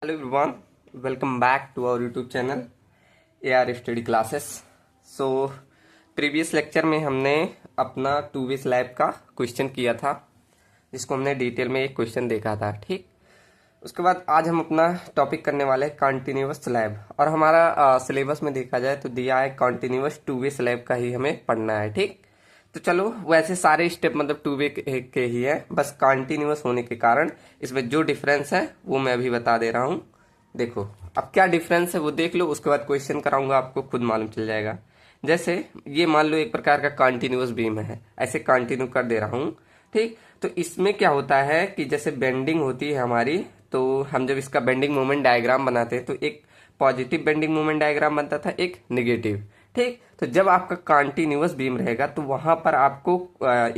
Hello everyone, welcome back to our YouTube channel A R study classes. So previous lecture में हमने अपना two way slab का question किया था, जिसको हमने डिटेल में एक क्वेश्चन देखा था। ठीक, उसके बाद आज हम अपना टॉपिक करने वाले हैं कंटिन्यूअस स्लैब। और हमारा सिलेबस में देखा जाए तो दिया है कंटिन्यूअस टू वे स्लैब का ही हमें पढ़ना है। ठीक, तो चलो, वैसे सारे स्टेप मतलब टू वे के ही है, बस कंटिन्यूअस होने के कारण इसमें जो डिफरेंस है वो मैं अभी बता दे रहा हूँ। देखो, अब क्या डिफरेंस है वो देख लो, उसके बाद क्वेश्चन कराऊंगा, आपको खुद मालूम चल जाएगा। जैसे ये मान लो एक प्रकार का कंटिन्यूअस बीम है, ऐसे कंटिन्यू कर दे रहा हूँ। ठीक, तो इसमें क्या होता है कि जैसे बेंडिंग होती है हमारी, तो हम जब इसका बेंडिंग मोमेंट डायग्राम बनाते हैं तो एक पॉजिटिव बेंडिंग मोमेंट डायग्राम बनता था, एक निगेटिव। ठीक, तो जब आपका कंटिन्यूअस बीम रहेगा तो वहां पर आपको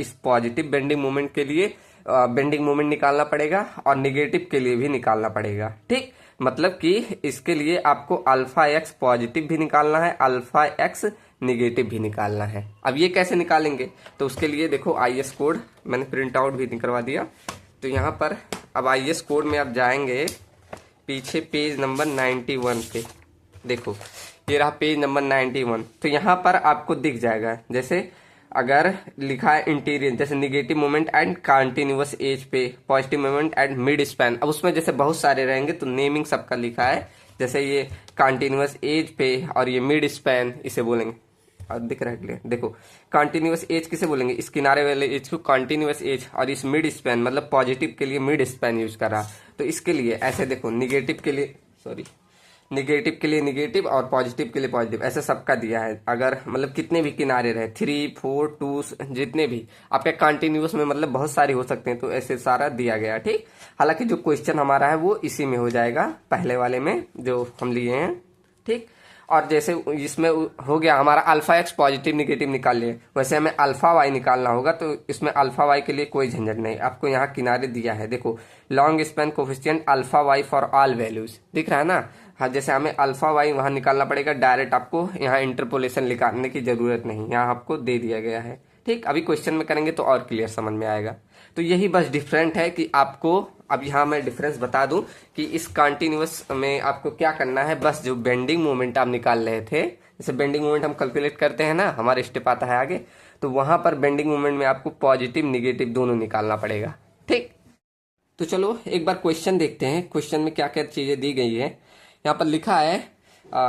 इस पॉजिटिव बेंडिंग मोमेंट के लिए बेंडिंग मोमेंट निकालना पड़ेगा और निगेटिव के लिए भी निकालना पड़ेगा। ठीक, मतलब कि इसके लिए आपको अल्फा एक्स पॉजिटिव भी निकालना है, अल्फा एक्स निगेटिव भी निकालना है। अब ये कैसे निकालेंगे, तो उसके लिए देखो आईएस कोड मैंने प्रिंट आउट भी निकलवा दिया। तो यहाँ पर अब आईएस कोड में आप जाएंगे पीछे पेज नंबर 91 पे। देखो, ये रहा पेज नंबर 91। तो यहाँ पर आपको दिख जाएगा, जैसे अगर लिखा है इंटीरियर, जैसे negative moment and continuous edge पे, positive moment and mid span. अब उसमें जैसे बहुत सारे रहेंगे तो नेमिंग सबका लिखा है, जैसे ये कंटिन्यूअस एज पे और ये मिड स्पैन इसे बोलेंगे। और दिख रहा है, देखो कंटिन्यूअस एज किसे बोलेंगे, इस किनारे वाले एज को कंटिन्यूअस एज, और इस मिड स्पैन मतलब पॉजिटिव के लिए मिड स्पैन यूज कर रहा। तो इसके लिए ऐसे देखो, निगेटिव के लिए सॉरी निगेटिव के लिए निगेटिव और पॉजिटिव के लिए पॉजिटिव, ऐसे सबका दिया है। अगर मतलब कितने भी किनारे रहे, 3, 4, 2, जितने भी आपके कंटिन्यूअस में मतलब बहुत सारे हो सकते हैं, तो ऐसे सारा दिया गया। ठीक, हालांकि जो क्वेश्चन हमारा है वो इसी में हो जाएगा, पहले वाले में जो हम लिए हैं। ठीक, और जैसे इसमें हो गया हमारा अल्फा एक्स पॉजिटिव निगेटिव निकाल लिए, वैसे हमें अल्फा वाई निकालना होगा। तो इसमें अल्फा वाई के लिए कोई झंझट नहीं, आपको यहाँ किनारे दिया है। देखो, long span coefficient alpha y for all values, दिख रहा है ना। हाँ, जैसे हमें अल्फा वाई वहां निकालना पड़ेगा डायरेक्ट, आपको यहाँ इंटरपोलेशन निकालने की जरूरत नहीं, यहाँ आपको दे दिया गया है। ठीक, अभी क्वेश्चन में करेंगे तो और क्लियर समझ में आएगा। तो यही बस डिफरेंट है कि आपको, अब यहाँ मैं डिफरेंस बता दूं कि इस कंटिन्यूअस में आपको क्या करना है। बस जो बेंडिंग मोमेंट आप निकाल रहे थे, जैसे बेंडिंग मोमेंट हम कैलकुलेट करते हैं ना, हमारे स्टेप आता है आगे, तो वहां पर बेंडिंग मोमेंट में आपको पॉजिटिव निगेटिव दोनों निकालना पड़ेगा। ठीक, तो चलो एक बार क्वेश्चन देखते हैं, क्वेश्चन में क्या क्या चीजें दी गई है। यहाँ पर लिखा है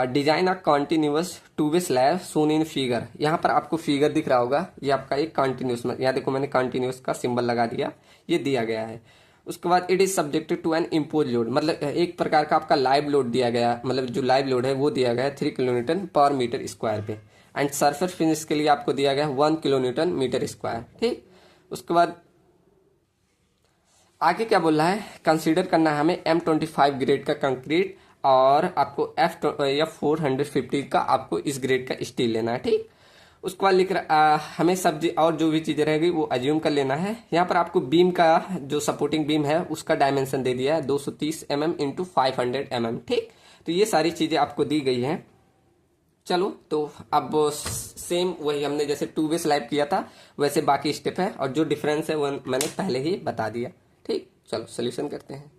design a continuous two way slab shown in figure. यहाँ पर आपको फिगर दिख रहा होगा, ये आपका एक कॉन्टिन्यूअस में, यहाँ देखो मैंने कॉन्टिन्यूअस का सिंबल लगा दिया, ये दिया गया है। उसके बाद it is subjected to an impose load, मतलब एक प्रकार का आपका लाइव लोड दिया गया, मतलब जो लाइव लोड है वो दिया गया है 3 किलोन्यूटन पर मीटर स्क्वायर पे। एंड सरफेस फिनिश के लिए आपको दिया गया है 1 किलोन्यूटन मीटर स्क्वायर। ठीक, उसके बाद आगे क्या बोल रहा है, कंसीडर करना है हमें M25 ग्रेड का कंक्रीट, और आपको F450 का आपको इस ग्रेड का स्टील लेना है। ठीक, उसके बाद लिख रहा हमें सब्जी और जो भी चीजें रहेगी वो अज्यूम कर लेना है। यहाँ पर आपको बीम का जो सपोर्टिंग बीम है उसका डायमेंशन दे दिया है 230 mm इंटू 500 mm। ठीक, तो ये सारी चीजें आपको दी गई हैं। चलो, तो अब सेम वही हमने जैसे टू वे स्लैब किया था वैसे बाकी स्टेप है, और जो डिफरेंस है वो मैंने पहले ही बता दिया। ठीक, चलो सोल्यूशन करते हैं।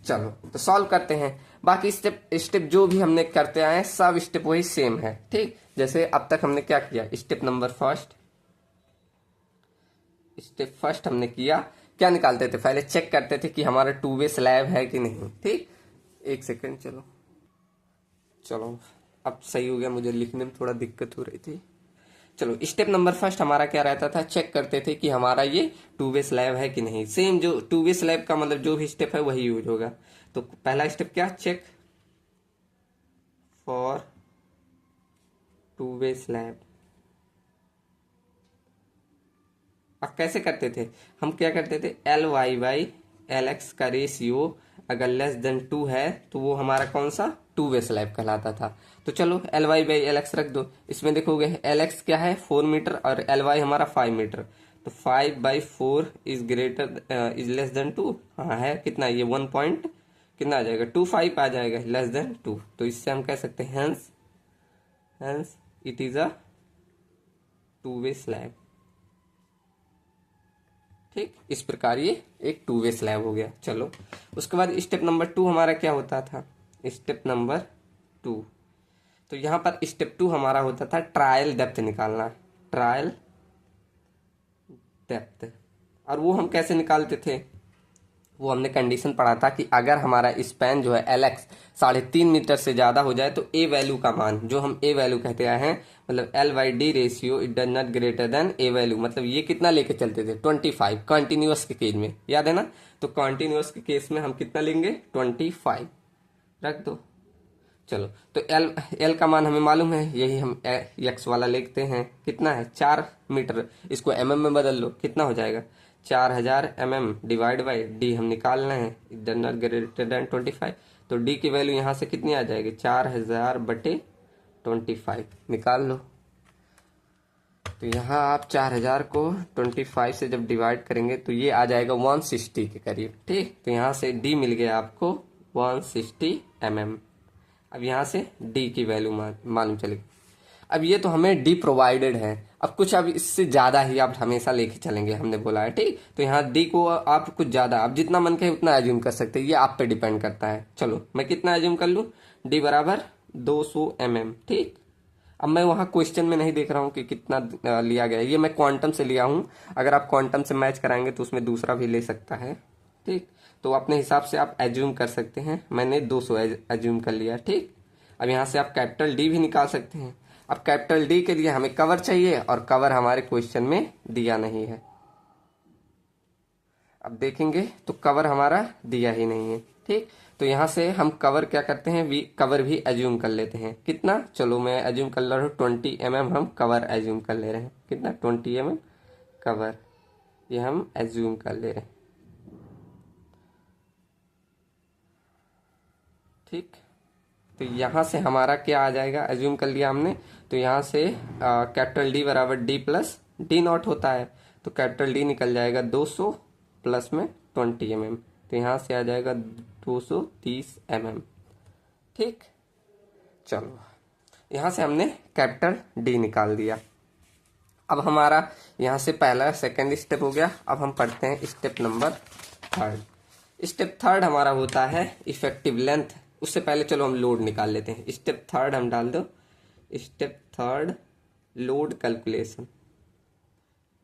चलो तो सॉल्व करते हैं। बाकी स्टेप स्टेप जो भी हमने करते आए हैं सब स्टेप वही सेम है। ठीक, जैसे अब तक हमने क्या किया, स्टेप फर्स्ट हमने किया, क्या निकालते थे, पहले चेक करते थे कि हमारा टू वे स्लैब है कि नहीं। ठीक, एक सेकेंड, चलो चलो अब सही हो गया, मुझे लिखने में थोड़ा दिक्कत हो रही थी। चलो, स्टेप नंबर फर्स्ट हमारा क्या रहता था, चेक करते थे कि हमारा ये टू वे स्लैब है कि नहीं। सेम जो टू वे स्लैब का मतलब जो भी स्टेप है वही यूज होगा। तो पहला स्टेप क्या, check for two way slab. अब कैसे करते थे, हम क्या करते थे, LY/LX का रेशियो अगर लेस देन 2 है तो वो हमारा कौन सा टू वे स्लैब कहलाता था। तो चलो LY/LX रख दो, इसमें देखोगे LX क्या है 4 मीटर और LY हमारा 5 मीटर, तो 5/4 is greater is less than 2। हाँ है कितना, ये 1 पॉइंट कितना आ जाएगा, 25 आ जाएगा, लेस देन 2। तो इससे हम कह सकते हैं hence it is a to way slab. ठीक, इस प्रकार ये एक 2 वे स्लैब हो गया। चलो उसके बाद स्टेप नंबर 2 हमारा क्या होता था, स्टेप नंबर 2, तो यहाँ पर स्टेप 2 हमारा होता था ट्रायल डेप्थ निकालना, ट्रायल डेप्थ। और वो हम कैसे निकालते थे, वो हमने कंडीशन पढ़ा था कि अगर हमारा स्पैन जो है LX 3.5 मीटर से ज़्यादा हो जाए तो ए वैल्यू का मान, जो हम ए वैल्यू कहते हैं, मतलब L/D ratio it does not greater than A value, मतलब ये कितना लेके चलते थे 25 कॉन्टिन्यूअस के केस में, याद है ना। तो कॉन्टिन्यूअस के केस में हम कितना लेंगे 25 रख दो। चलो तो एल का मान हमें मालूम है, यही हम एक्स वाला लिखते हैं, कितना है 4 मीटर, इसको mm में बदल लो, कितना हो जाएगा 4000 mm डिवाइड बाई डी हम निकालना है, इधर नॉट ग्रेटर देन 25, तो डी की वैल्यू यहाँ से कितनी आ जाएगी 4000/25 निकाल लो। तो यहाँ आप 4000 को 25 से जब डिवाइड करेंगे तो ये आ जाएगा 160 के करीब, ठीक। तो यहाँ से डी मिल गया आपको 160 mm। अब यहाँ से डी की वैल्यू मालूम चलेगी। अब ये तो हमें डी प्रोवाइडेड है, अब कुछ अब इससे ज्यादा ही आप हमेशा लेके चलेंगे, हमने बोला है, ठीक। तो यहाँ डी को आप कुछ ज्यादा, आप जितना मन कहे उतना एज्यूम कर सकते हैं, ये आप पे डिपेंड करता है। चलो मैं कितना एज्यूम कर लूँ, डी बराबर 200 mm, ठीक। अब मैं वहाँ क्वेश्चन में नहीं देख रहा हूँ कि कितना लिया गया, ये मैं क्वांटम से लिया हूँ, अगर आप क्वांटम से मैच कराएंगे तो उसमें दूसरा भी ले सकता है, ठीक। तो अपने हिसाब से आप एज्यूम कर सकते हैं, मैंने 200 एज्यूम कर लिया, ठीक। अब यहाँ से आप कैपिटल डी भी निकाल सकते हैं। अब कैपिटल डी के लिए हमें कवर चाहिए और कवर हमारे क्वेश्चन में दिया नहीं है, अब देखेंगे तो कवर हमारा दिया ही नहीं है, ठीक। तो यहाँ से हम कवर क्या करते हैं, कवर भी एज्यूम कर लेते हैं, कितना, चलो मैं एज्यूम कर रहा हूँ 20 mm हम कवर एज्यूम कर ले रहे हैं, कितना 20 mm कवर, ये हम एज्यूम कर ले रहे हैं, ठीक। तो यहाँ से हमारा क्या आ जाएगा, एज्यूम कर लिया हमने, तो यहाँ से कैपिटल डी बराबर डी प्लस डी नॉट होता है, तो कैपिटल डी निकल जाएगा 200 प्लस में 20 mm, तो यहाँ से आ जाएगा 230 mm, ठीक। चलो यहाँ से हमने कैपिटल डी निकाल दिया। अब हमारा यहाँ से पहला सेकंड स्टेप हो गया। अब हम पढ़ते हैं स्टेप नंबर 3। स्टेप 3 हमारा होता है इफेक्टिव लेंथ। उससे पहले चलो हम लोड निकाल लेते हैं। स्टेप 3 हम डाल दो, step 3 load calculation,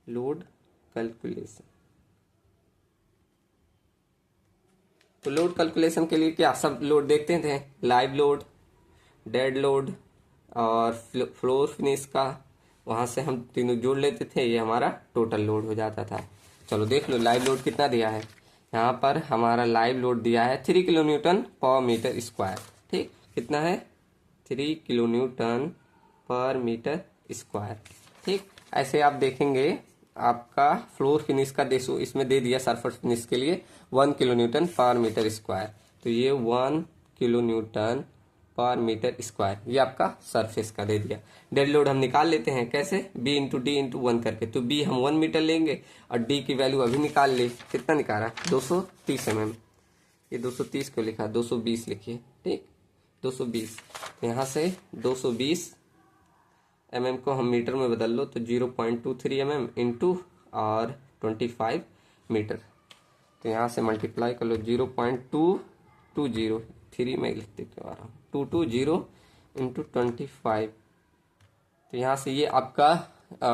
load calculation. तो लोड कैलकुलेशन के लिए क्या सब लोड देखते थे, लाइव लोड, डेड लोड और फ्लोर फिनिश का, वहां से हम तीनों जोड़ लेते थे, ये हमारा टोटल लोड हो जाता था। चलो देख लो लाइव लोड कितना दिया है, यहाँ पर हमारा लाइव लोड दिया है 3 किलो न्यूटन पर मीटर स्क्वायर, ठीक। कितना है 3 किलो न्यूटन पर मीटर स्क्वायर, ठीक। ऐसे आप देखेंगे आपका फ्लोर फिनिश का देशो इसमें दे दिया सरफेस फिनिश के लिए 1 किलो न्यूटन पर मीटर स्क्वायर, तो ये 1 किलो न्यूटन पर मीटर स्क्वायर ये आपका सरफेस का दे दिया। डेड लोड हम निकाल लेते हैं कैसे, बी इंटू डी इंटू 1 करके, तो बी हम 1 मीटर लेंगे और डी की वैल्यू अभी निकाल ले, कितना निकाला 230 mm, ये 230 को लिखा 220 लिखिए, ठीक 220। यहाँ से 220 mm को हम मीटर में बदल लो तो 0.23 mm इंटू और 25 मीटर, तो यहाँ से मल्टीप्लाई कर लो 0.220, 3 में लिखते क्यों आ रहा हूँ 220 इंटू 25, तो यहाँ से ये आपका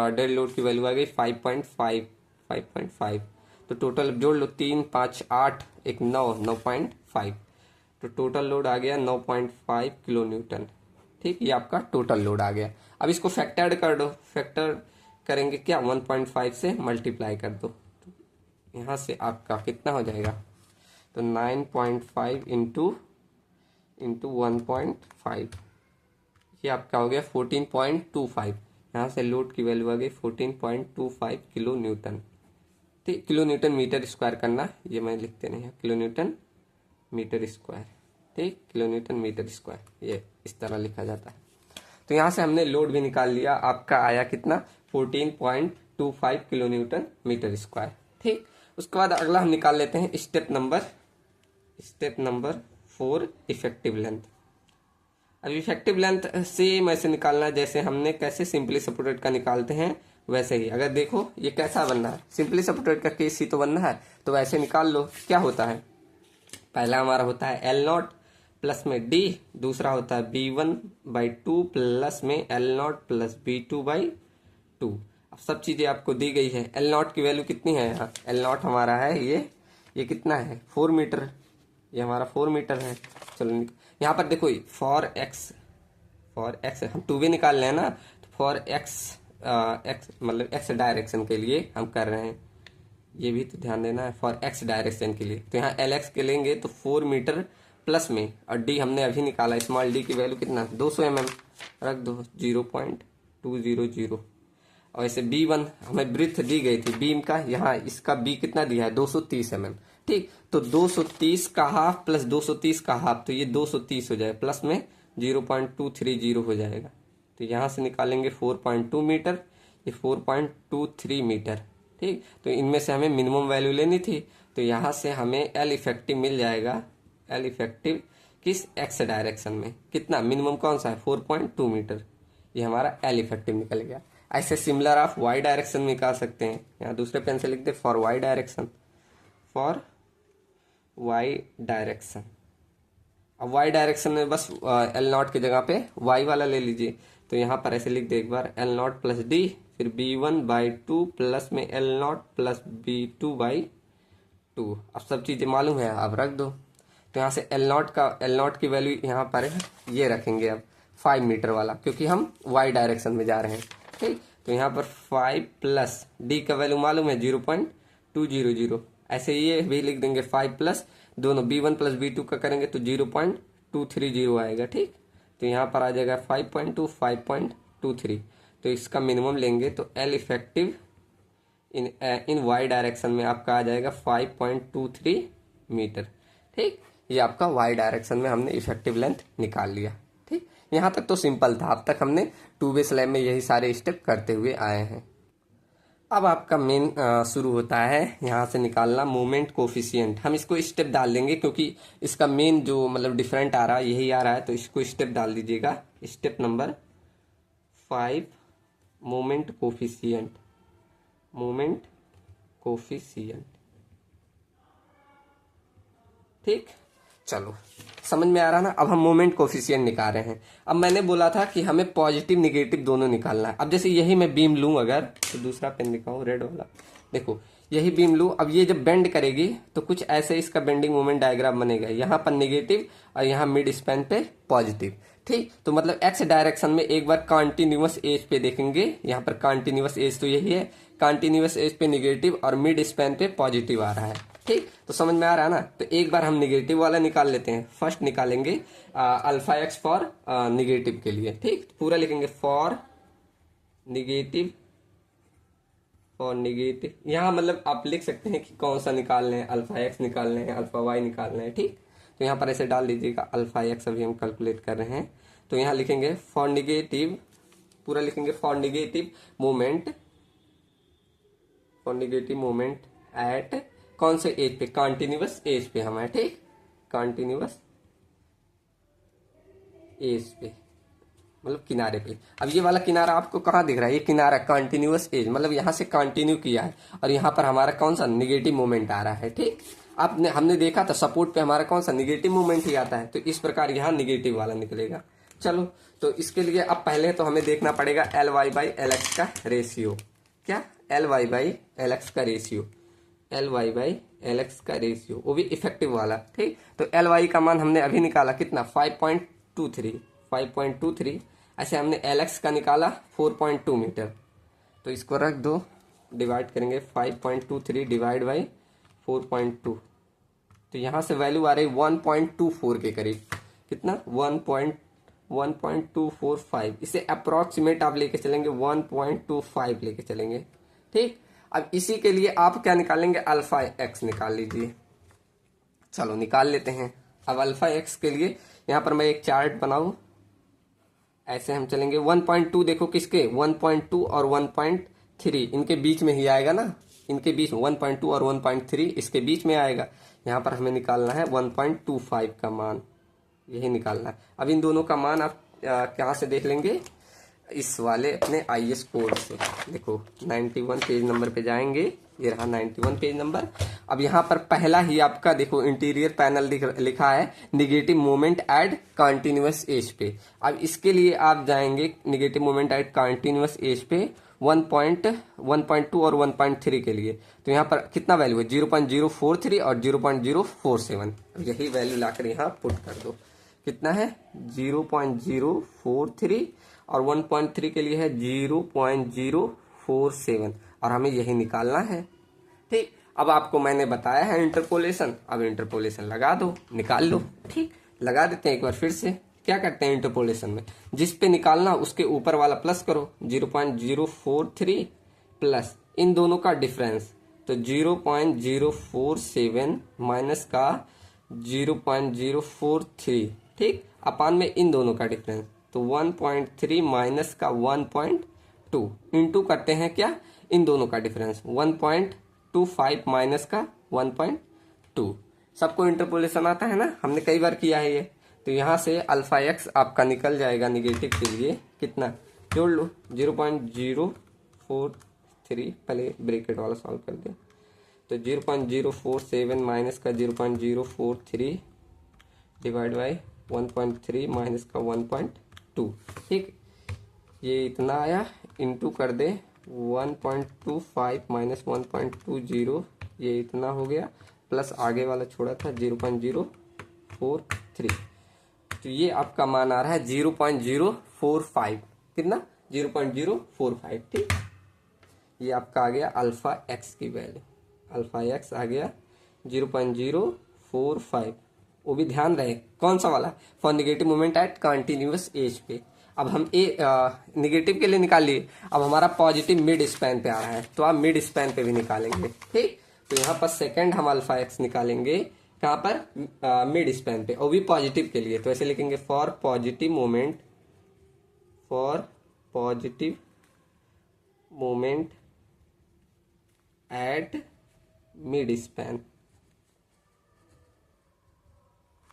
डेड लोड की वैल्यू आ गई 5.5, तो टोटल जोड़ लो 3 5 8 1 9 9.5, तो टोटल लोड आ गया 9.5 किलो न्यूटन, ठीक। ये आपका टोटल लोड आ गया। अब इसको फैक्टर कर दो, फैक्टर करेंगे क्या 1.5 से मल्टीप्लाई कर दो, तो यहाँ से आपका कितना हो जाएगा, तो 9.5 इंटू 1.5, ये आपका हो गया 14.25, यहाँ से लोड की वैल्यू आ गई 14.25 किलो न्यूटन, ठीक। किलो न्यूटन मीटर स्क्वायर करना, ये मैं लिखते नहीं है, किलो न्यूटन मीटर स्क्वायर, ठीक, किलो न्यूटन मीटर स्क्वायर ये इस तरह लिखा जाता है। तो यहाँ से हमने लोड भी निकाल लिया, आपका आया कितना 14.25 किलो न्यूटन मीटर स्क्वायर, ठीक। उसके बाद अगला हम निकाल लेते हैं स्टेप नंबर 4 इफेक्टिव लेंथ। अब इफेक्टिव लेंथ सेम ऐसे निकालना जैसे हमने कैसे सिंपली सपोर्टेड का निकालते हैं वैसे ही अगर देखो ये कैसा बनना है, सिंपली सपोर्टेड का केस सी तो बनना है, तो वैसे निकाल लो। क्या होता है, पहला हमारा होता है एल नॉट प्लस में डी, दूसरा होता है b1/2 प्लस में एल नॉट प्लस b2/2। अब सब चीजें आपको दी गई है। एल नॉट की वैल्यू कितनी है, यहाँ एल नॉट हमारा है ये कितना है 4 मीटर, ये हमारा 4 मीटर है। चलो यहाँ पर देखो फॉर एक्स हम 2v निकाल रहे हैं ना, तो फॉर एक्स मतलब एक्स डायरेक्शन के लिए हम कर रहे हैं, ये भी तो ध्यान देना है, फॉर एक्स डायरेक्शन के लिए। तो यहाँ एल एक्स के लेंगे तो 4 मीटर प्लस में, और डी हमने अभी निकाला, स्मॉल डी की वैल्यू कितना 200 mm रख दो 0.200। और ऐसे b1 हमें ब्रीथ दी गई थी बीम का, यहाँ इसका b कितना दिया है 230 mm। ठीक, तो 230 का हाफ प्लस 230 का हाफ, तो ये 230 हो जाए प्लस में 0.230 हो जाएगा। तो यहाँ से निकालेंगे 4.2 मीटर, ये 4.23 मीटर। ठीक, तो इनमें से हमें मिनिमम वैल्यू लेनी थी, तो यहाँ से हमें एल इफेक्टिव मिल जाएगा। एल इफेक्टिव किस एक्स डायरेक्शन में कितना, मिनिमम कौन सा है 4.2 मीटर, ये हमारा एल इफेक्टिव निकल गया। ऐसे सिमिलर आप वाई डायरेक्शन में निकाल सकते हैं, यहाँ दूसरे पेन से लिख दे for Y direction, for Y direction. अब वाई डायरेक्शन में बस एल नॉट की जगह पे वाई वाला ले लीजिए, तो यहाँ पर ऐसे लिख दे एक बार एल नॉट प्लस डी, फिर b1/2 प्लस में एल नॉट प्लस b2/2। अब सब चीजें मालूम है, अब रख दो। तो यहाँ से एल नॉट की वैल्यू यहाँ पर ये रखेंगे अब 5 मीटर वाला, क्योंकि हम वाई डायरेक्शन में जा रहे हैं। ठीक, तो यहाँ पर 5 प्लस डी का वैल्यू मालूम है 0.200, ऐसे ये भी लिख देंगे 5 प्लस दोनों b1 प्लस b2 का करेंगे तो 0.230 आएगा। ठीक, तो यहाँ पर आ जाएगा 5.23। तो इसका मिनिमम लेंगे तो L effective in y direction में आपका आ जाएगा 5.23 मीटर। ठीक, ये आपका वाई डायरेक्शन में हमने इफेक्टिव लेंथ निकाल लिया। ठीक, यहाँ तक तो सिंपल था, अब तक हमने 2वे स्लैब में यही सारे स्टेप करते हुए आए हैं। अब आपका मेन शुरू होता है यहाँ से निकालना मोमेंट कोफिशिएंट। हम इसको स्टेप डाल देंगे क्योंकि इसका मेन जो मतलब डिफरेंट आ रहा है यही आ रहा है, तो इसको स्टेप डाल दीजिएगा। Step number 5 moment coefficient. ठीक, चलो समझ में आ रहा ना। अब हम मोमेंट कोफिशिएंट निकाल रहे हैं। अब मैंने बोला था कि हमें पॉजिटिव निगेटिव दोनों निकालना है। अब जैसे यही मैं बीम लूं, अगर तो दूसरा पेन दिखाऊं रेड वाला, देखो यही बीम लूं, अब ये जब बेंड करेगी तो कुछ ऐसे इसका बेंडिंग मोमेंट डायग्राम बनेगा, यहाँ पर निगेटिव और यहाँ मिड स्पैन पे पॉजिटिव। ठीक, तो मतलब एक्स डायरेक्शन में एक बार कॉन्टिन्यूअस एज पे देखेंगे, यहाँ पर कॉन्टिन्यूअस एज तो यही है, कॉन्टिन्यूअस एज पे निगेटिव और मिड स्पैन पे पॉजिटिव आ रहा है। ठीक, तो समझ में आ रहा है ना। तो एक बार हम निगेटिव वाला निकाल लेते हैं। फर्स्ट निकालेंगे अल्फा एक्स फॉर निगेटिव के लिए। ठीक, पूरा लिखेंगे फॉर निगेटिव, यहाँ मतलब आप लिख सकते हैं कि कौन सा निकालना है, अल्फा एक्स निकालना है, अल्फा वाई निकालना है। ठीक, तो यहाँ पर ऐसे डाल दीजिएगा अल्फा एक्स, अभी हम कैलकुलेट कर रहे हैं। तो यहाँ लिखेंगे फॉर निगेटिव, पूरा लिखेंगे फॉर निगेटिव मोमेंट एट कौन से एज पे, कॉन्टिन्यूअस एज पे हम है। ठीक, कॉन्टिन्यूअस एज पे मतलब किनारे पे। अब ये वाला किनारा आपको कहाँ दिख रहा है, ये किनारा कॉन्टिन्यूअस एज मतलब यहाँ से कंटिन्यू किया है, और यहाँ पर हमारा कौन सा निगेटिव मोमेंट आ रहा है। ठीक, हमने देखा था सपोर्ट पे हमारा कौन सा निगेटिव मोमेंट ही आता है, तो इस प्रकार यहाँ निगेटिव वाला निकलेगा। चलो, तो इसके लिए अब पहले तो हमें देखना पड़ेगा L Y by L x का रेशियो। क्या, L Y by L x का ratio, L Y by L x का रेशियो, वो भी इफेक्टिव वाला। ठीक, तो एल वाई का मान हमने अभी निकाला कितना 5.23। ऐसे हमने एल एक्स का निकाला 4.2 मीटर, तो इसको रख दो, डिवाइड करेंगे 5.23 डिवाइड बाई 4.2, तो यहाँ से वैल्यू आ रही 1.24 के करीब। कितना 1.245, इसे अप्रोक्सीमेट आप लेके चलेंगे 1.25 लेके चलेंगे। ठीक, अब इसी के लिए आप क्या निकालेंगे, अल्फा एक्स निकाल लीजिए। चलो निकाल लेते हैं। अब अल्फा एक्स के लिए यहाँ पर मैं एक चार्ट बनाऊं, ऐसे हम चलेंगे 1.2, देखो किसके 1.2 और 1.3 इनके बीच में ही आएगा ना, इनके बीच में 1.2 और 1.3 इसके बीच में आएगा। यहाँ पर हमें निकालना है 1.25 का मान, यही निकालना है। अब इन दोनों का मान आप कहाँ से देख लेंगे, इस वाले अपने IS कोड से। देखो 91 पेज नंबर पे जाएंगे, ये रहा 91 पेज नंबर। अब यहाँ पर पहला ही आपका देखो इंटीरियर पैनल लिखा है negative moment at continuous edge पे। अब इसके लिए आप जाएंगे negative moment at continuous edge पे 1.2 और 1.3 के लिए। तो यहाँ पर कितना वैल्यू है 0.043 और 0.047। यही वैल्यू लाकर यहाँ पुट कर दो। कितना है 0.043 और 1.3 के लिए है 0.047 और हमें यही निकालना है। ठीक, अब आपको मैंने बताया है इंटरपोलेशन, अब इंटरपोलेशन लगा दो, निकाल लो। ठीक, लगा देते हैं एक बार फिर से। क्या करते हैं इंटरपोलेशन में, जिस पे निकालना उसके ऊपर वाला प्लस करो, 0.043 प्लस इन दोनों का डिफरेंस, तो 0.047 माइनस का 0.043, ठीक, अपान में इन दोनों का डिफरेंस, तो 1.3 माइनस का 1.2 इंटू करते हैं क्या इन दोनों का डिफरेंस 1.25 माइनस का 1.2। सबको इंटरपोलेशन आता है ना, हमने कई बार किया है ये। तो यहाँ से अल्फा एक्स आपका निकल जाएगा निगेटिव के लिए, कितना जोड़ लो 0.043, पहले ब्रैकेट वाला सॉल्व कर दे, तो 0.047 माइनस का 0.043 डिवाइड बाई 1.3 माइनस का 1.2। ठीक, ये इतना आया, इंटू कर दे 1.25 माइनस 1.20, ये इतना हो गया, प्लस आगे वाला छोड़ा था 0.043। तो ये आपका मान आ रहा है 0.045, कितना 0.045। ठीक, ये आपका आ गया अल्फा एक्स की वैल्यू, अल्फा एक्स आ गया 0.045। वो भी ध्यान रहे कौन सा वाला, for negative moment at continuous edge पे। अब हम निगेटिव के लिए निकाल लिए, अब हमारा पॉजिटिव मिड स्पैन पे आ रहा है, तो आप मिड स्पैन पे भी निकालेंगे। ठीक, तो यहाँ पर सेकंड हम अल्फा एक्स निकालेंगे कहाँ पर, मिड स्पैन पे, और भी पॉजिटिव के लिए। तो ऐसे लिखेंगे for positive moment, for positive moment at mid span.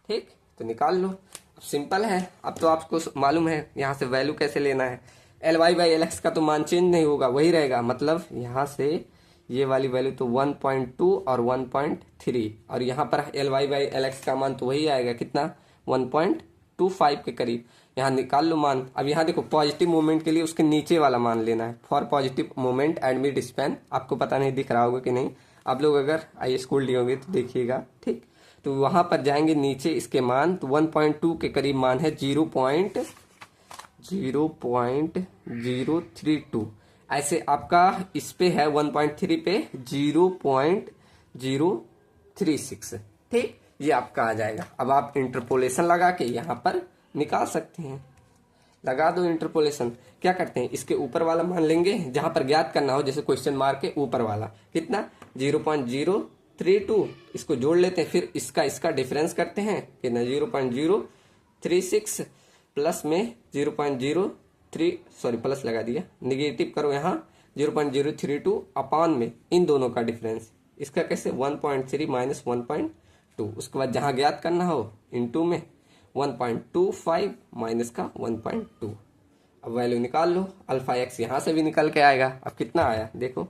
ठीक, तो निकाल लो। अब सिंपल है, अब तो आपको मालूम है यहाँ से वैल्यू कैसे लेना है। L Y by L x का तो मान चेंज नहीं होगा, वही रहेगा, मतलब यहाँ से ये वाली वैल्यू तो 1.2 और 1.3, और यहाँ पर L Y by L x का मान तो वही आएगा, कितना 1.25 के करीब। यहाँ निकाल लो मान। अब यहाँ देखो पॉजिटिव मोमेंट के लिए उसके नीचे वाला मान लेना है, for positive moment at mid span. आपको पता नहीं दिख रहा होगा कि नहीं, आप लोग अगर आई स्कूल लिए होंगे तो देखिएगा। ठीक, तो वहां पर जाएंगे नीचे इसके मान, तो 1.2 के करीब मान है 0.032। ऐसे आपका इस पे है 1.3 पे 0.036। ठीक, ये आपका आ जाएगा। अब आप इंटरपोलेशन लगा के यहाँ पर निकाल सकते हैं, लगा दो इंटरपोलेशन। क्या करते हैं, इसके ऊपर वाला मान लेंगे जहां पर ज्ञात करना हो, जैसे क्वेश्चन मार्क के ऊपर वाला कितना 0.032, इसको जोड़ लेते हैं, फिर इसका डिफरेंस करते हैं कितना 0.036 प्लस में 0.03, सॉरी प्लस लगा दिया, निगेटिव करो यहाँ 0.032 अपान में इन दोनों का डिफरेंस, इसका कैसे 1.3 माइनस 1.2, उसके बाद जहां ज्ञात करना हो इनटू में 1.25 माइनस का 1.2। अब वैल्यू निकाल लो, अल्फा एक्स यहां से भी निकल के आएगा। अब कितना आया देखो,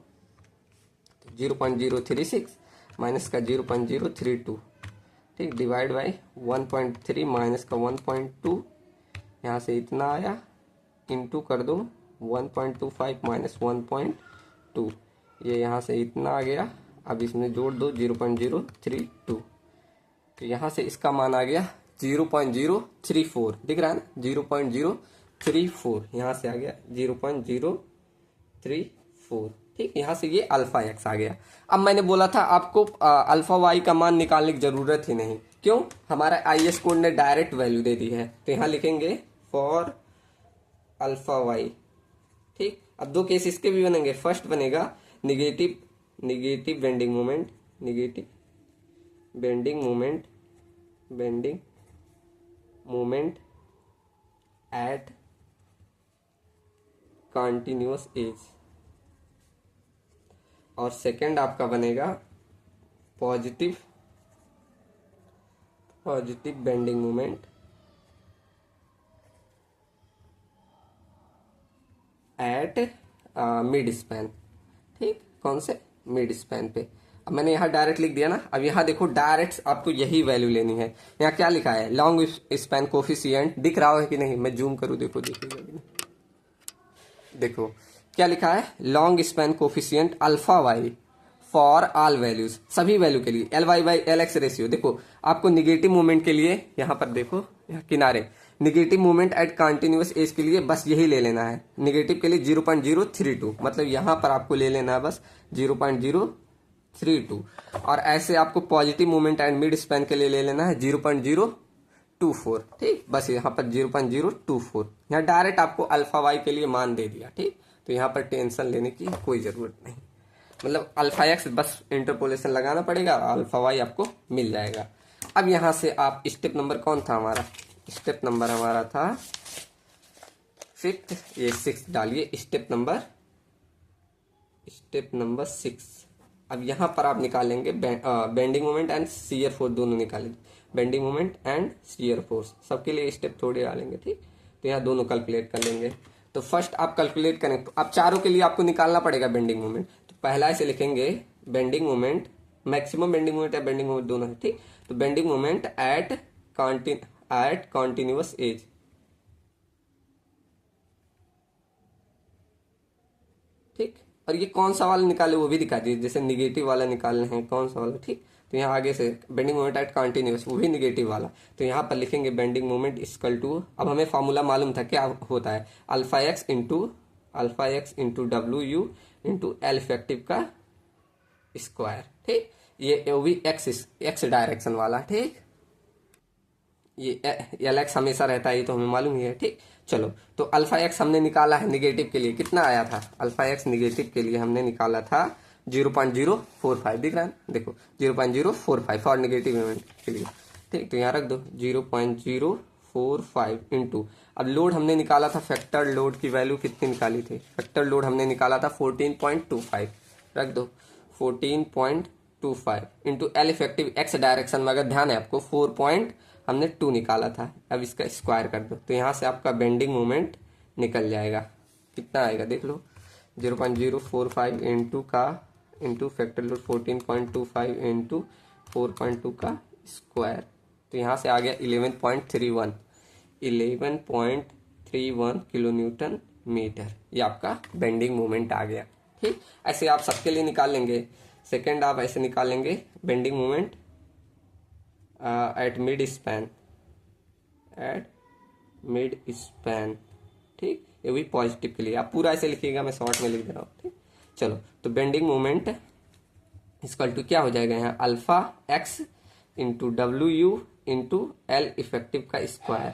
0.036 माइनस का 0.032, ठीक, डिवाइड बाई 1.3 माइनस का 1.2, यहाँ से इतना आया, इंटू कर दो 1.25 माइनस 1.2, ये यहाँ से इतना आ गया। अब इसमें जोड़ दो 0.032, तो यहाँ से इसका मान आ गया 0.034, दिख रहा है ना 0.034, यहाँ से आ गया 0.034। ठीक, यहाँ से ये अल्फा एक्स आ गया। अब मैंने बोला था आपको अल्फा वाई का मान निकालने की जरूरत ही नहीं, क्यों, हमारा IS कोड ने डायरेक्ट वैल्यू दे दी है। तो यहाँ लिखेंगे फॉर अल्फा वाई। ठीक, अब दो केस इसके भी बनेंगे। फर्स्ट बनेगा negative bending moment, negative bending moment at continuous edge, और सेकंड आपका बनेगा positive bending moment at mid span. ठीक, कौन से? मिड स्पैन पे। अब मैंने यहाँ डायरेक्ट लिख दिया ना। अब यहाँ देखो डायरेक्ट आपको यही वैल्यू लेनी है। यहाँ क्या लिखा है? Long span coefficient. दिख रहा है कि नहीं? मैं जूम करूँ, देखो देखो देखो क्या लिखा है? Long span coefficient alpha y for all values, सभी वैल्यू के लिए। L Y by L x ratio. देखो आपको निगेटिव मूवमेंट के लिए यहाँ पर देखो, यहाँ किनारे negative movement at continuous edge के लिए बस यही ले लेना है। निगेटिव के लिए 0.032, मतलब यहाँ पर आपको ले लेना है बस 0.032। और ऐसे आपको positive movement and mid span के लिए ले लेना है 0.024। ठीक, बस यहाँ पर 0.024। यहाँ डायरेक्ट आपको अल्फा वाई के लिए मान दे दिया। ठीक, तो यहाँ पर टेंशन लेने की कोई जरूरत नहीं, मतलब अल्फा एक्स बस इंटरपोलेशन लगाना पड़ेगा, अल्फा वाई आपको मिल जाएगा। अब यहाँ से आप स्टेप नंबर कौन था हमारा? स्टेप नंबर हमारा था 5th, ये 6 डालिए। Step number 6। अब यहाँ पर आप निकालेंगे bending moment and shear force, दोनों निकालेंगे। Bending moment and shear force, सबके लिए स्टेप थोड़े डालेंगे। ठीक, तो यहाँ दोनों कैलकुलेट कर लेंगे। तो फर्स्ट आप कैलकुलेट करें, तो आप चारों के लिए आपको निकालना पड़ेगा बेंडिंग मोमेंट। तो पहला ऐसे लिखेंगे bending moment, maximum bending moment या बेंडिंग मोमेंट दोनों है। ठीक, तो bending moment at continuous edge. ठीक, और ये कौन सा वाला निकाले वो भी दिखा दीजिए, जैसे निगेटिव वाला निकालना है कौन सा वाला। ठीक, तो यहाँ आगे से बेंडिंग मोमेंट एट कॉन्टिन्यूअस, वो भी निगेटिव वाला। तो यहाँ पर लिखेंगे बेंडिंग मोमेंट इक्वल टू, अब हमें फॉर्मूला मालूम था क्या होता है, अल्फा एक्स इंटू डब्ल्यू यू इंटू एल इफेक्टिव का स्क्वायर। ठीक, ये वो भी एक्स डायरेक्शन वाला। ठीक, ये एल एक्स हमेशा रहता है, ये तो हमें मालूम ही है। ठीक, चलो तो अल्फा एक्स हमने निकाला है निगेटिव के लिए, कितना आया था? अल्फा एक्स निगेटिव के लिए हमने निकाला था 0.045। दिख रहा है, देखो 0.045 फॉर निगेटिव मोमेंट के लिए। ठीक, तो यहाँ रख दो 0.045 इंटू, अब लोड हमने निकाला था, फैक्टर लोड की वैल्यू कितनी निकाली थी? फैक्टर लोड हमने निकाला था 14.25, रख दो 14.25 into L effective x direction में, अगर ध्यान है आपको 4.2 निकाला था। अब इसका स्क्वायर कर दो, तो यहाँ से आपका बेंडिंग मोमेंट निकल जाएगा। कितना आएगा देख लो, 0.045 इंटू फैक्टर लोड 14.25 इंटू 4.2 का स्क्वायर, तो यहाँ से आ गया 11.31 किलो न्यूटन मीटर। ये आपका बेंडिंग मोमेंट आ गया। ठीक, ऐसे आप सबके लिए निकाल लेंगे। सेकेंड आप ऐसे निकालेंगे bending moment at mid span. ठीक, ये भी पॉजिटिव के लिए, आप पूरा ऐसे लिखिएगा, मैं शॉर्ट में लिख दे रहा हूँ। ठीक, चलो तो बेंडिंग मोमेंट इक्वल टू क्या हो जाएगा यहाँ, अल्फा एक्स इंटू डब्ल्यू यू इंटू एल इफेक्टिव का स्क्वायर।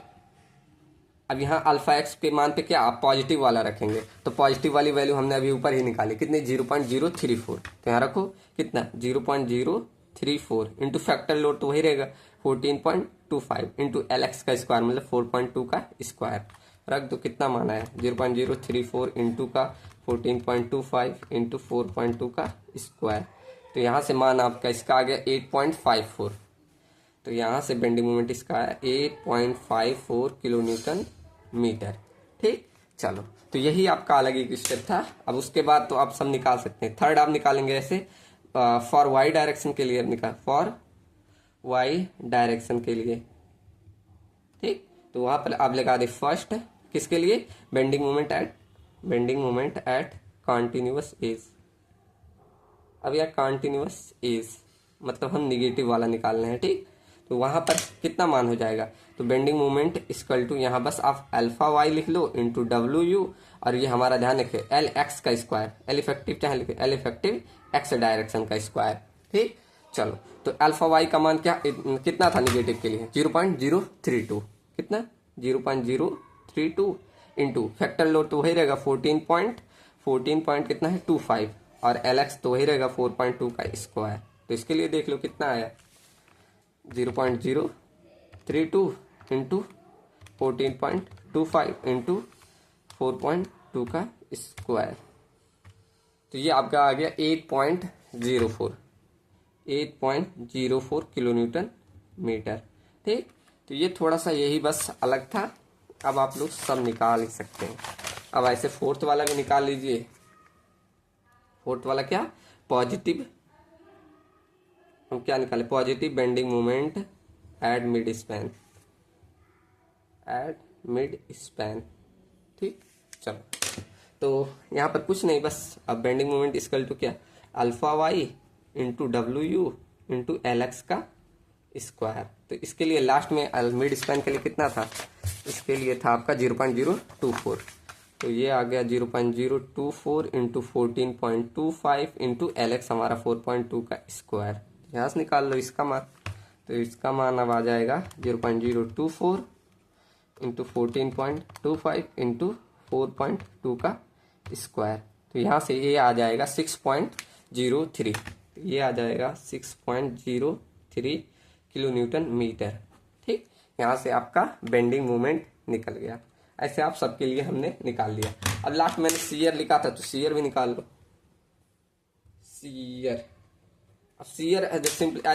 अब यहाँ अल्फा एक्स के मान पे क्या आप पॉजिटिव वाला रखेंगे, तो पॉजिटिव वाली वैल्यू हमने अभी ऊपर ही निकाली, कितने 0.034। तो यहाँ रखो कितना 0.034 इंटू फैक्टर लोड तो वही रहेगा 14.25 इंटू एल एक्स का स्क्वायर, मतलब 4.2 का स्क्वायर। रख दो कितना माना है 0.034 इंटू का 14.25 इंटू 4.2 का स्क्वायर। तो यहाँ से मान आपका इसका आ गया 8.54। तो यहाँ से बेंडिंग मोमेंट इसका है 8.54 किलो न्यूटन मीटर। ठीक, चलो तो यही आपका अलग एक स्टेप था। अब उसके बाद तो आप सब निकाल सकते हैं। थर्ड आप निकालेंगे ऐसे फॉर वाई डायरेक्शन के लिए, फॉर वाई डायरेक्शन के लिए। ठीक, तो वहां पर आप लगा दे फर्स्ट किसके लिए, bending moment at continuous edge. अब यार कॉन्टिन्यूअस एज मतलब हम निगेटिव वाला निकालना है। ठीक, तो वहां पर कितना मान हो जाएगा, तो बेंडिंग मोमेंट इक्वल टू यहाँ बस आप अल्फा वाई लिख लो इंटू डब्ल्यू यू, और ये हमारा ध्यान रखे एल एक्स का स्क्वायर, एल इफेक्टिव चाहे लिखे एल इफेक्टिव एक्स डायरेक्शन का स्क्वायर। ठीक, चलो तो अल्फा वाई का मान क्या कितना था निगेटिव के लिए 0.032, कितना 0.032 इंटू फैक्टर लोड तो वही रहेगा 14 कितना है 25, और एल एक्स तो वही रहेगा 4.2 का स्क्वायर। तो इसके लिए देख लो कितना आया 0.032 इंटू 14.25 इंटू 4.2 का स्क्वायर। तो ये आपका आ गया 8.04 किलो न्यूटन मीटर। ठीक, तो ये थोड़ा सा यही बस अलग था। अब आप लोग सब निकाल ही सकते हैं। अब ऐसे फोर्थ वाला भी निकाल लीजिए। फोर्थ वाला क्या, पॉजिटिव, हम क्या निकाले, positive bending moment at mid span, at mid span. ठीक, चलो तो यहाँ पर कुछ नहीं, बस अब बेंडिंग मोमेंट इक्वल टू क्या, अल्फा वाई इंटू डब्ल्यू यू इंटू एल एक्स का स्क्वायर। तो इसके लिए लास्ट में मिड स्पैन के लिए कितना था, इसके लिए था आपका 0.024, तो ये आ गया 0.024 इंटू 14.25 इंटू एल एक्स हमारा 4.2 का स्क्वायर। यहाँ से निकाल लो इसका मान, तो इसका मान अब आ जाएगा 0.024 इंटू 14.25 इंटू 4.2 का स्क्वायर। तो यहाँ से ये आ जाएगा 6.03, तो ये आ जाएगा 6.03 किलो न्यूटन मीटर। ठीक, यहाँ से आपका बेंडिंग मोमेंट निकल गया। ऐसे आप सबके लिए हमने निकाल लिया। अब लास्ट मैंने सीयर लिखा था, तो सीयर भी निकाल लो। सीयर, अब shear as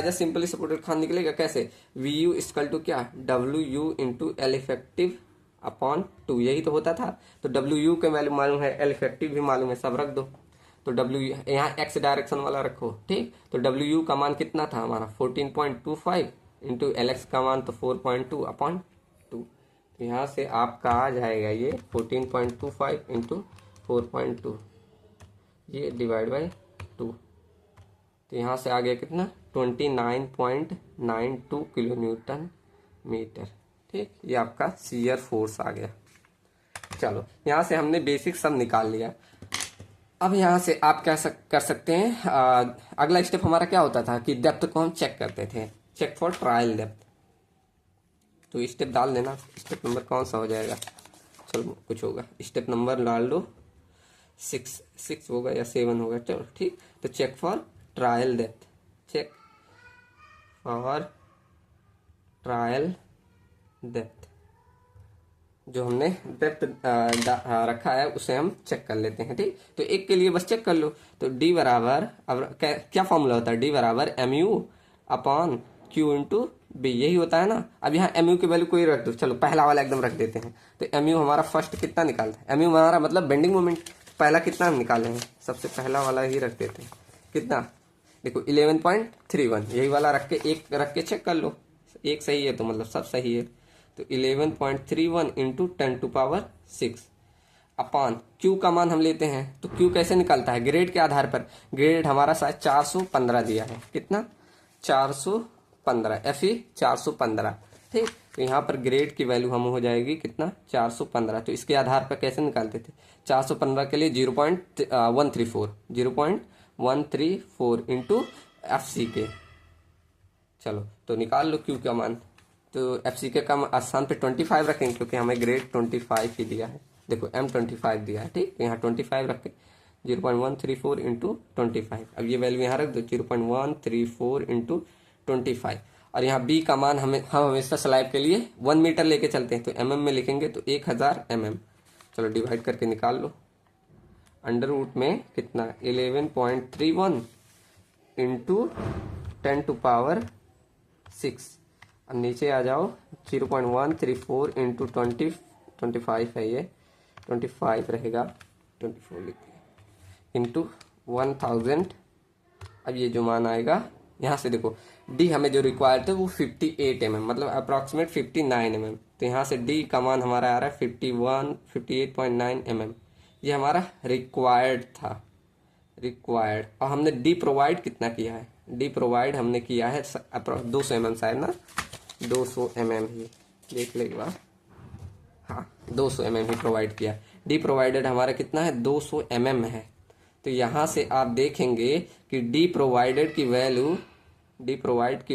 a simply supported खान निकलेगा कैसे, वी यू इक्वल टू क्या, डब्ल्यू u into L effective upon 2, यही तो होता था। तो डब्ल्यू यू के वैल्यू मालूम है, एल इफेक्टिव भी मालूम है, सब रख दो। तो डब्ल्यू यहाँ एक्स डायरेक्शन वाला रखो। ठीक, तो डब्ल्यू यू का मान कितना था हमारा 14.25 इंटू एल एक्स का मान तो 4.2 अपॉन 2। तो यहाँ से आपका आ जाएगा ये 14.25 इंटू 4.2, ये डिवाइड बाई 2। तो यहाँ से आ गया कितना, 29.92 किलो न्यूटन मीटर। ठीक, ये आपका शियर फोर्स आ गया। चलो यहाँ से हमने बेसिक सब निकाल लिया। अब यहाँ से आप क्या कर सकते हैं, अगला स्टेप हमारा क्या होता था कि डेप्थ को हम चेक करते थे, चेक फॉर ट्रायल डेप्थ। तो स्टेप डाल देना, स्टेप नंबर कौन सा हो जाएगा, चलो कुछ होगा, स्टेप नंबर डाल दो, 6 होगा या 7 होगा, चलो ठीक। तो check for trial depth, check for trial depth, जो हमने डेप्थ रखा है उसे हम चेक कर लेते हैं। ठीक, तो एक के लिए बस चेक कर लो। तो डी बराबर, अब क्या फॉर्मूला होता है, डी बराबर M u upon Q into B, यही होता है ना। अब यहाँ एम यू की वैल्यू कोई रख दो, चलो पहला वाला एकदम रख देते हैं। तो एम यू हमारा फर्स्ट कितना निकालता है, एम यू हमारा मतलब बेंडिंग मोमेंट, पहला कितना हम निकाले हैं, सबसे पहला वाला ही रख देते हैं। कितना, देखो 11.31, यही वाला रख के एक रख के चेक कर लो, एक सही है तो मतलब सब सही है। तो 11.31 इंटू 10⁶ अपान क्यू का मान हम लेते हैं। तो क्यू कैसे निकलता है, ग्रेड के आधार पर। ग्रेड हमारा शायद 415 दिया है, कितना 415, एफई 415। ठीक, तो यहाँ पर ग्रेड की वैल्यू हम हो जाएगी कितना 415। तो इसके आधार पर कैसे निकालते थे, 415 के लिए 0.134 इंटू एफ सी के। चलो तो निकाल लो क्यू का मान। तो एफ सी के का स्थान पे 25 रखेंगे, क्योंकि हमें ग्रेड 25 ही दिया है। देखो एम 25 दिया है, ठीक, यहाँ 25 रखें, 0.134 इंटू 25। अब ये वैल्यू यहाँ रख दो, 0.134 इंटू 25। और यहाँ बी का मान हम हमेशा स्लैब के लिए 1 मीटर लेके चलते हैं, तो एमएम में लिखेंगे तो 1000 mm। चलो डिवाइड करके निकाल लो, अंडर रूट में कितना 11.31 इंटू 10⁶। अब नीचे आ जाओ, 0.134 इंटू 25 है, ये 25 रहेगा, 24 लिखते हैं, इंटू 1000। अब ये जो मान आएगा यहाँ से देखो, डी हमें जो रिक्वायर्ड था वो 58 mm, मतलब अप्रॉक्सीमेट 59 mm। तो यहाँ से डी का मान हमारा आ रहा है 58.9 mm। ये हमारा रिक्वायर्ड था, रिक्वायर्ड। और हमने डी प्रोवाइड कितना किया है, डी प्रोवाइड हमने किया है 200 mm शायद ना, 200 mm ही देख ले एक बार, हाँ 200 mm ही प्रोवाइड किया। डी प्रोवाइडेड हमारा कितना है 200 mm है। तो यहाँ से आप देखेंगे कि डी प्रोवाइडेड की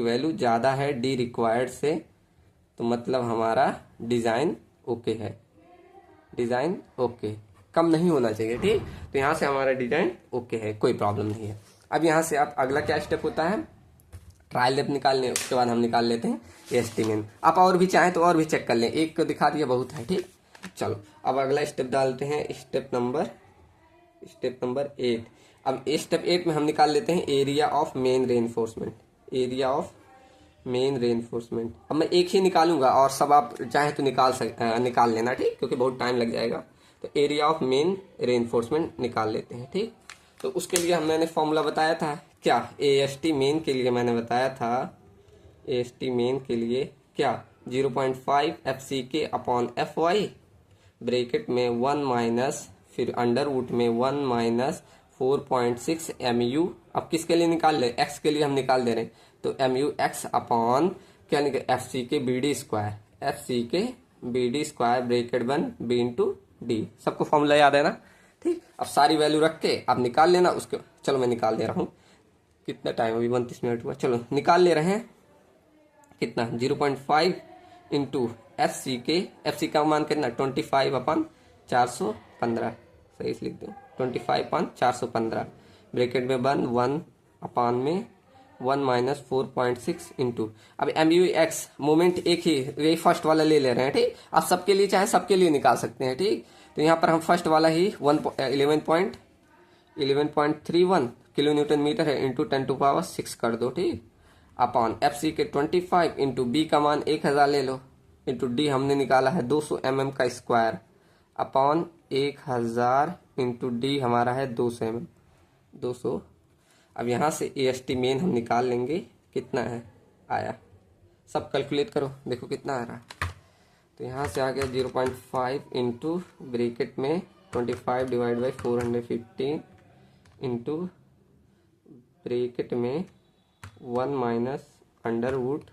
वैल्यू ज़्यादा है डी रिक्वायर्ड से, तो मतलब हमारा डिज़ाइन ओके है, डिज़ाइन ओके, कम नहीं होना चाहिए। ठीक, तो यहाँ से हमारा डिज़ाइन ओके है, कोई प्रॉब्लम नहीं है। अब यहाँ से आप अगला क्या स्टेप होता है, ट्रायल डेप्थ निकालने, उसके बाद हम निकाल लेते हैं एस्टिमेट। आप और भी चाहें तो और भी चेक कर लें, एक को दिखा दिया बहुत है। ठीक, चलो अब अगला स्टेप डालते हैं, स्टेप नंबर 8। अब स्टेप 8 में हम निकाल लेते हैं area of main reinforcement, area of main reinforcement. अब मैं एक ही निकालूंगा और सब आप चाहे तो निकाल लेना, ठीक, क्योंकि बहुत टाइम लग जाएगा। तो एरिया ऑफ मेन रेइंफोर्समेंट निकाल लेते हैं। ठीक, तो उसके लिए हमने फॉर्मूला बताया था क्या, AST मेन के लिए मैंने बताया था, AST मेन के लिए क्या 0.5 FCK अपॉन FY ब्रैकेट में 1 माइनस फिर अंडर रूट में 1 माइनस 4.6 MU। अब किसके लिए निकाल रहे, एक्स के लिए हम निकाल दे रहे हैं, तो MU x अपॉन क्या निकल FCK BD square, FCK BD square bracket 1 B into D. सबको फॉर्मूला याद है ना। ठीक, अब सारी वैल्यू रख के आप निकाल लेना उसके। चलो मैं निकाल दे रहा हूँ, कितना टाइम अभी 29 मिनट हुआ। चलो निकाल ले रहे हैं कितना 0.5 इंटू एफ सी का मान कितना 25 अपन 415, सही से लिख दो 25 अपन 415 ब्रैकेट में 1 अपान में 1 माइनस 4.6 इंटू। अब MUX मोमेंट एक ही, यही फर्स्ट वाला ले ले रहे हैं। ठीक, आप सबके लिए चाहे सबके लिए निकाल सकते हैं। ठीक, तो यहाँ पर हम फर्स्ट वाला ही 11.31 किलो न्यूटन मीटर है इंटू 10⁶ कर दो। ठीक, अपॉन FC के 25 इंटू बी का मान 1000 ले लो इंटू डी हमने निकाला है 200 mm का स्क्वायर अपॉन 1000 इंटू डी हमारा है 200 mm 200। अब यहाँ से AST मेन हम निकाल लेंगे, कितना है आया, सब कैलकुलेट करो देखो कितना आ रहा है। तो यहाँ से आ गया 0.5 इंटू ब्रैकेट में 25 डिवाइड बाई 415 इंटू ब्रैकेट में 1 माइनस अंडर रूट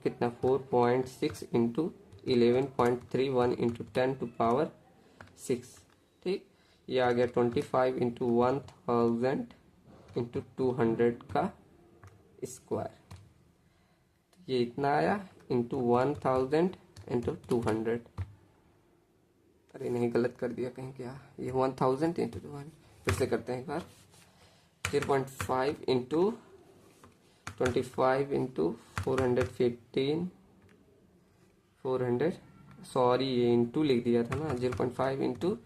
कितना 4.6 इंटू 11.31 इंटू 10⁶। ठीक, ये आ गया 25 इंटू 1000 इंटू 200 का स्क्वायर, ये इतना आया इंटू 1000 इंटू 200। अरे नहीं गलत कर दिया कहीं क्या, ये 1000 इंटू 200 फिर से करते हैं एक बार। 0.5 इंटू 25 इंटू 415 सॉरी ये इंटू लिख दिया था ना, 0.5 इंटू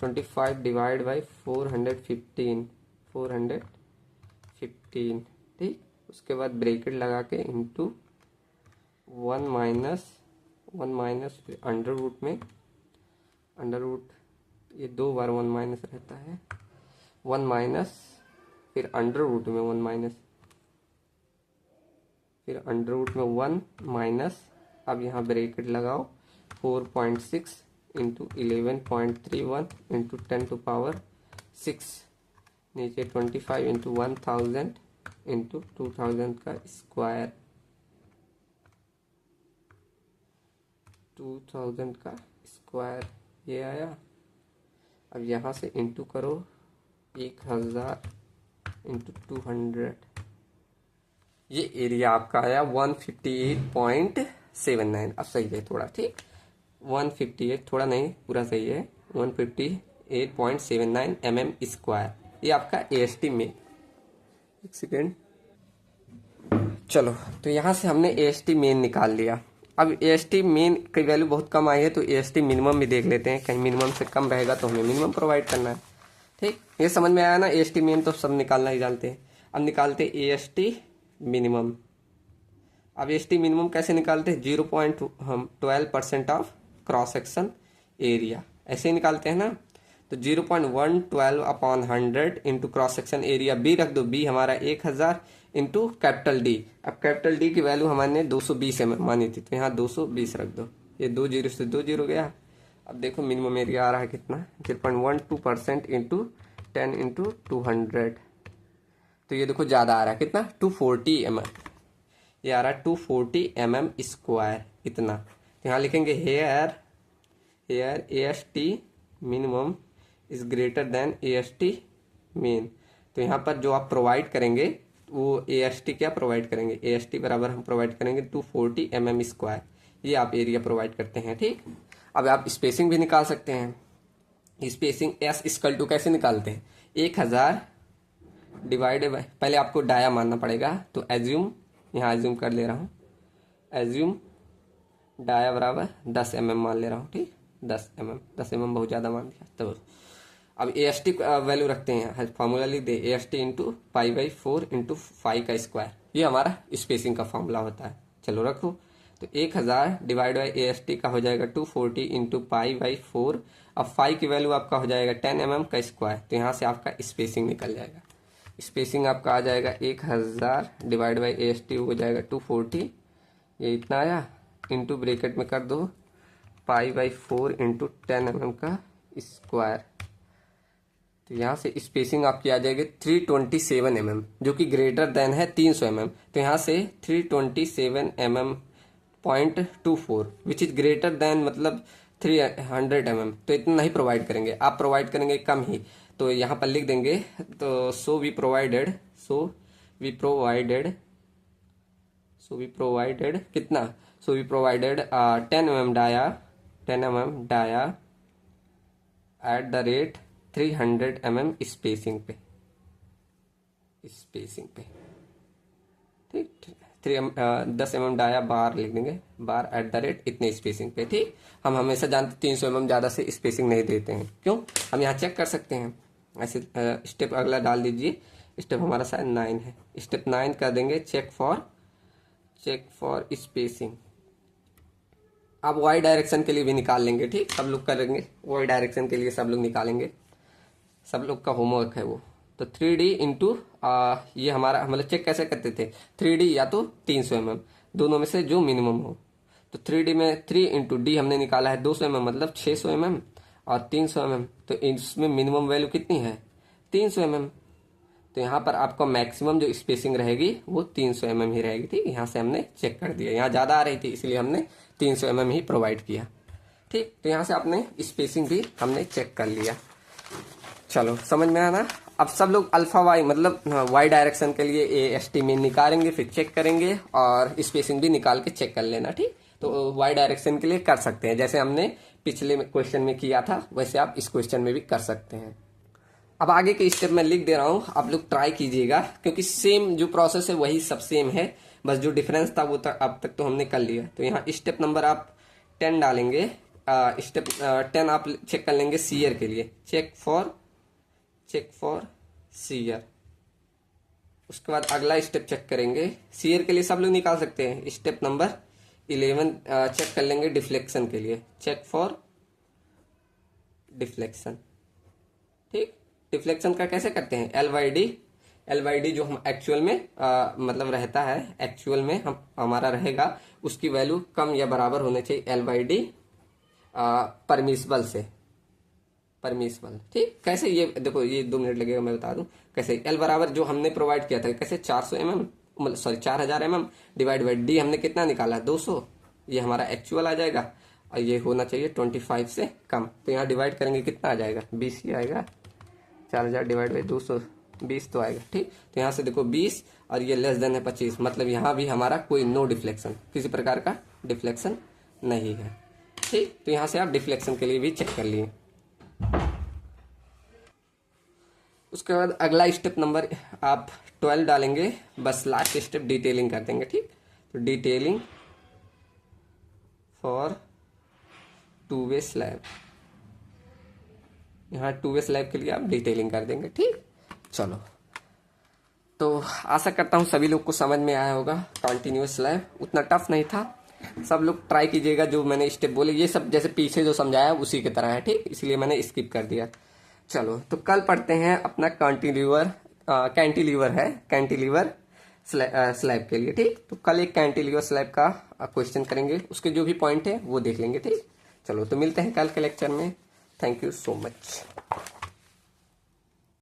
25 डिवाइड बाई 415। ठीक, उसके बाद ब्रैकेट लगा के इंटू 1 माइनस अंडर रूट ये 2 बार 1 माइनस रहता है, 1 माइनस फिर अंडर रूट में 1 माइनस फिर अंडर रूट में 1 माइनस। अब यहाँ ब्रैकेट लगाओ 4.6 इंटू 11.31 इंटू 10⁶, नीचे 25 इंटू 1000 इंटू 2000 का स्क्वायर, 2000 का स्क्वायर ये आया। अब यहाँ से इंटू करो 1000 इंटू 200, ये एरिया आपका आया 158.79। अब सही है थोड़ा, ठीक 158 थोड़ा नहीं पूरा सही है 158.79 mm स्क्वायर, ये आपका AST में। एक सेकेंड, चलो तो यहाँ से हमने AST मेन निकाल लिया। अब AST मेन की वैल्यू बहुत कम आई है तो AST मिनिमम भी देख लेते हैं, कहीं मिनिमम से कम रहेगा तो हमें मिनिमम प्रोवाइड करना है। ठीक, ये समझ में आया ना, AST मेन तो सब निकालना ही जानते हैं। अब निकालते AST मिनिमम। अब AST मिनिमम कैसे निकालते हैं, 0.12% ऑफ क्रॉस सेक्शन एरिया, ऐसे ही निकालते हैं ना। तो 0.112 upon 100 into cross section area B रख दो, बी हमारा 1000 इंटू कैपिटल डी। अब कैपिटल डी की वैल्यू हमने 220 मानी थी तो यहाँ 220 रख दो, ये 2 0 से 2 0 गया। अब देखो मिनिमम एरिया आ रहा है कितना 0.12% इंटू 10 इंटू 200, तो ये देखो ज्यादा आ रहा है कितना 240 mm, ये आ रहा है 240 mm स्क्वायर इतना। तो यहाँ लिखेंगे here AST minimum is greater than AST main. तो यहाँ पर जो आप प्रोवाइड करेंगे वो AST क्या प्रोवाइड करेंगे, AST बराबर हम प्रोवाइड करेंगे 240 mm स्क्वायर, ये आप एरिया प्रोवाइड करते हैं। ठीक, अब आप स्पेसिंग भी निकाल सकते हैं। स्पेसिंग S इक्वल टू कैसे निकालते हैं, 1000 डिवाइड बाय, पहले आपको डाया मानना पड़ेगा तो एज्यूम, यहाँ एज्यूम कर ले रहा हूँ, एज्यूम डाया बराबर 10 mm मान ले रहा हूँ। ठीक, 10 mm बहुत ज़्यादा मान दिया। तो अब AST वैल्यू रखते हैं, फॉर्मूला लिख दे AST into pi by 4 into 5 का स्क्वायर, ये हमारा स्पेसिंग का फॉर्मूला होता है। चलो रखो, तो 1000 डिवाइड बाई AST का हो जाएगा 240 इंटू पाई बाई 4। अब फाई की वैल्यू आपका हो जाएगा 10 mm का स्क्वायर, तो यहाँ से आपका स्पेसिंग निकल जाएगा। स्पेसिंग आपका आ जाएगा 1000 डिवाइड बाई AST हो जाएगा 240, ये इतना आया, इंटू ब्रेकेट में कर दो पाई बाई 4 इंटू 10 mm का स्क्वायर। तो यहाँ से स्पेसिंग आपकी आ जाएगी 327 mm, जो कि ग्रेटर देन है 300 mm। तो यहाँ से 327 mm .24 which is greater then मतलब 300 mm। तो इतना ही प्रोवाइड करेंगे, आप प्रोवाइड करेंगे कम ही, तो यहाँ पर लिख देंगे। तो सो वी प्रोवाइडेड कितना, so we provided 10 mm dia at the rate 300 mm spacing पे ठीक। 10 mm डाया बार लिख देंगे, बार एट द रेट इतने स्पेसिंग पे। ठीक, हम हमेशा जानते 300 mm ज्यादा से स्पेसिंग नहीं देते हैं, क्यों, हम यहाँ चेक कर सकते हैं। ऐसे स्टेप अगला डाल दीजिए, स्टेप हमारा शायद 9 है, स्टेप 9 कर देंगे चेक फॉर स्पेसिंग। आप वाई डायरेक्शन के लिए भी निकाल लेंगे, ठीक, सब लोग करेंगे, वाई डायरेक्शन के लिए सब लोग निकालेंगे, सब लोग का होमवर्क है वो। तो 3D इंटू ये हमारा मतलब चेक कैसे करते थे, 3D या तो 300 mm, दोनों में से जो मिनिमम हो। तो 3D में 3 इंटू डी हमने निकाला है 200 mm मतलब 600 mm और 300 mm, तो इसमें मिनिमम वैल्यू कितनी है 300 mm। तो यहाँ पर आपको मैक्सिमम जो स्पेसिंग रहेगी वो 300 mm ही रहेगी। ठीक, यहाँ से हमने चेक कर दिया, यहाँ ज़्यादा आ रही थी इसलिए हमने 300 mm ही प्रोवाइड किया। ठीक, तो यहाँ से आपने स्पेसिंग भी हमने चेक कर लिया। चलो समझ में आया ना। अब सब लोग अल्फा वाई मतलब वाई डायरेक्शन के लिए AST मीन निकालेंगे, फिर चेक करेंगे और स्पेसिंग भी निकाल के चेक कर लेना। ठीक, तो वाई डायरेक्शन के लिए कर सकते हैं, जैसे हमने पिछले क्वेश्चन में किया था वैसे आप इस क्वेश्चन में भी कर सकते हैं। अब आगे के स्टेप में लिख दे रहा हूँ, आप लोग ट्राई कीजिएगा, क्योंकि सेम जो प्रोसेस है वही सब सेम है, बस जो डिफरेंस था वो अब तक तो हमने कर लिया। तो यहाँ स्टेप नंबर आप 10 डालेंगे, स्टेप 10 आप चेक कर लेंगे सीयर के लिए, चेक फॉर सीयर। उसके बाद अगला स्टेप चेक करेंगे, सीयर के लिए सब लोग निकाल सकते हैं। स्टेप नंबर 11 चेक कर लेंगे डिफ्लेक्शन के लिए, चेक फॉर डिफ्लेक्शन। ठीक, डिफ्लेक्शन का कैसे करते हैं, LYD जो हम एक्चुअल में मतलब रहता है, एक्चुअल में हम हमारा रहेगा उसकी वैल्यू कम या बराबर होने चाहिए LYD परमिसिबल। ठीक, कैसे, ये देखो ये 2 मिनट लगेगा मैं बता दूं कैसे। L बराबर जो हमने प्रोवाइड किया था कैसे 400 mm मतलब sorry 4000 mm divide by D हमने कितना निकाला 200, ये हमारा एक्चुअल आ जाएगा और ये होना चाहिए 25 से कम। तो यहाँ डिवाइड करेंगे कितना आ जाएगा 20 ही आएगा, 4000 डिवाइड बाई 200 20 तो आएगा। ठीक, तो यहाँ से देखो 20 और ये लेस देन है 25, मतलब यहाँ भी हमारा कोई नो डिफ्लेक्शन, किसी प्रकार का डिफ्लेक्शन नहीं है। ठीक, तो यहाँ से आप डिफ्लेक्शन के लिए भी चेक कर लिए। उसके बाद अगला स्टेप नंबर आप 12 डालेंगे, बस लास्ट स्टेप डिटेलिंग कर देंगे। ठीक, तो डिटेलिंग फॉर 2 वे स्लैब, यहाँ 2 वे स्लैब के लिए आप डिटेलिंग कर देंगे। ठीक, चलो तो आशा करता हूँ सभी लोग को समझ में आया होगा। कॉन्टिन्यूअस स्लैब उतना टफ नहीं था, सब लोग ट्राई कीजिएगा। जो मैंने स्टेप बोले ये सब जैसे पीछे जो समझाया उसी की तरह है। ठीक, इसलिए मैंने स्किप कर दिया। चलो तो कल पढ़ते हैं अपना कैंटिलीवर स्लैब के लिए। ठीक, तो कल एक कैंटिलीवर स्लैब का क्वेश्चन करेंगे, उसके जो भी पॉइंट है वो देख लेंगे। ठीक, चलो तो मिलते हैं कल के लेक्चर में। Thank you so much.